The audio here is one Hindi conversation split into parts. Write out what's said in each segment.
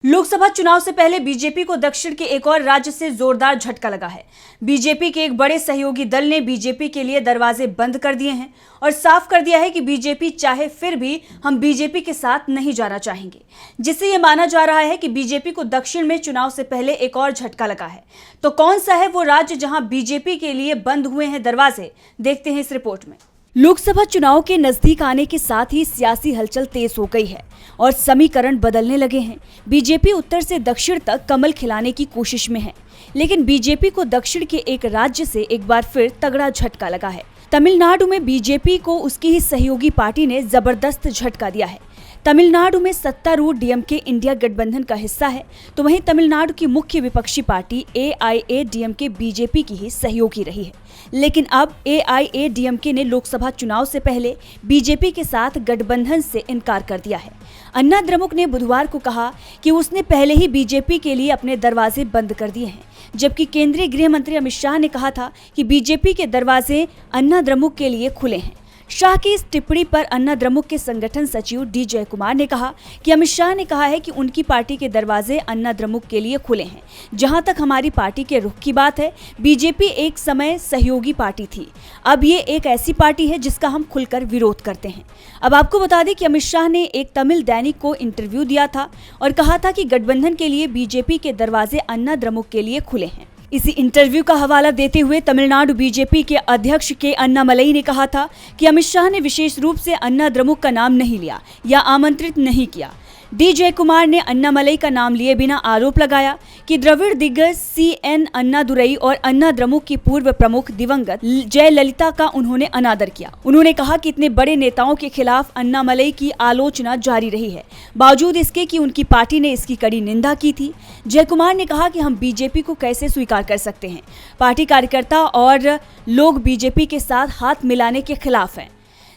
लोकसभा चुनाव से पहले बीजेपी को दक्षिण के एक और राज्य से जोरदार झटका लगा है। बीजेपी के एक बड़े सहयोगी दल ने बीजेपी के लिए दरवाजे बंद कर दिए हैं और साफ कर दिया है कि बीजेपी चाहे फिर भी हम बीजेपी के साथ नहीं जाना चाहेंगे, जिससे यह माना जा रहा है कि बीजेपी को दक्षिण में चुनाव से पहले एक और झटका लगा है। तो कौन सा है वो राज्य जहां बीजेपी के लिए बंद हुए हैं दरवाजे, देखते हैं इस रिपोर्ट में। लोकसभा चुनाव के नजदीक आने के साथ ही सियासी हलचल तेज हो गई है और समीकरण बदलने लगे हैं। बीजेपी उत्तर से दक्षिण तक कमल खिलाने की कोशिश में है, लेकिन बीजेपी को दक्षिण के एक राज्य से एक बार फिर तगड़ा झटका लगा है। तमिलनाडु में बीजेपी को उसकी ही सहयोगी पार्टी ने जबरदस्त झटका दिया है। तमिलनाडु में सत्तारूढ़ डीएमके इंडिया गठबंधन का हिस्सा है, तो वहीं तमिलनाडु की मुख्य विपक्षी पार्टी एआईएडीएमके बीजेपी की ही सहयोगी रही है। लेकिन अब एआईएडीएमके ने लोकसभा चुनाव से पहले बीजेपी के साथ गठबंधन से इनकार कर दिया है। अन्ना द्रमुक ने बुधवार को कहा कि उसने पहले ही बीजेपी के लिए अपने दरवाजे बंद कर दिए हैं, जबकि केंद्रीय गृह मंत्री अमित शाह ने कहा था कि बीजेपी के दरवाजे अन्ना द्रमुक के लिए खुले हैं। शाह की इस टिप्पणी पर अन्ना द्रमुक के संगठन सचिव डी जयकुमार ने कहा कि अमित शाह ने कहा है कि उनकी पार्टी के दरवाजे अन्ना द्रमुक के लिए खुले हैं। जहां तक हमारी पार्टी के रुख की बात है, बीजेपी एक समय सहयोगी पार्टी थी, अब ये एक ऐसी पार्टी है जिसका हम खुलकर विरोध करते हैं। अब आपको बता दें कि अमित शाह ने एक तमिल दैनिक को इंटरव्यू दिया था और कहा था कि गठबंधन के लिए बीजेपी के दरवाजे अन्ना द्रमुक के लिए खुले हैं। इसी इंटरव्यू का हवाला देते हुए तमिलनाडु बीजेपी के अध्यक्ष के अन्नामलई ने कहा था कि अमित शाह ने विशेष रूप से अन्ना द्रमुक का नाम नहीं लिया या आमंत्रित नहीं किया। डी जयकुमार ने अन्नामलई का नाम लिए बिना आरोप लगाया कि द्रविड़ दिग्गज सीएन अन्नादुरई और अन्ना द्रमुक की पूर्व प्रमुख दिवंगत जयललिता का उन्होंने अनादर किया। उन्होंने कहा कि इतने बड़े नेताओं के खिलाफ अन्नामलई की आलोचना जारी रही है, बावजूद इसके कि उनकी पार्टी ने इसकी कड़ी निंदा की थी। जयकुमार ने कहा कि हम बीजेपी को कैसे स्वीकार कर सकते हैं। पार्टी कार्यकर्ता और लोग बीजेपी के साथ हाथ मिलाने के खिलाफ हैं।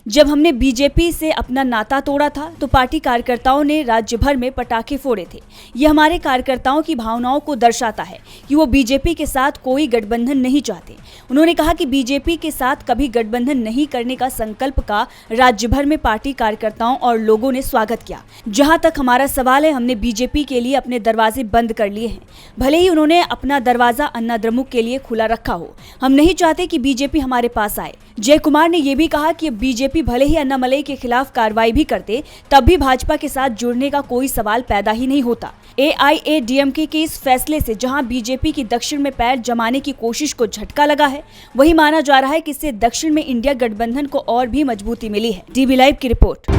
जब हमने बीजेपी से अपना नाता तोड़ा था तो पार्टी कार्यकर्ताओं ने राज्य भर में पटाखे फोड़े थे। ये हमारे कार्यकर्ताओं की भावनाओं को दर्शाता है कि वो बीजेपी के साथ कोई गठबंधन नहीं चाहते। उन्होंने कहा कि बीजेपी के साथ कभी गठबंधन नहीं करने का संकल्प का राज्य भर में पार्टी कार्यकर्ताओं और लोगों ने स्वागत किया। जहां तक हमारा सवाल है, हमने बीजेपी के लिए अपने दरवाजे बंद कर लिए हैं, भले ही उन्होंने अपना दरवाजा अन्ना द्रमुक के लिए खुला रखा हो। हम नहीं चाहते कि बीजेपी हमारे पास आए। जयकुमार ने यह भी कहा कि बीजेपी भले ही अन्नामलई के खिलाफ कार्रवाई भी करते, तब भी भाजपा के साथ जुड़ने का कोई सवाल पैदा ही नहीं होता। एआईएडीएमके के इस फैसले से जहां बीजेपी की दक्षिण में पैर जमाने की कोशिश को झटका लगा है, वही माना जा रहा है कि इससे दक्षिण में इंडिया गठबंधन को और भी मजबूती मिली है। टीवी लाइव की रिपोर्ट।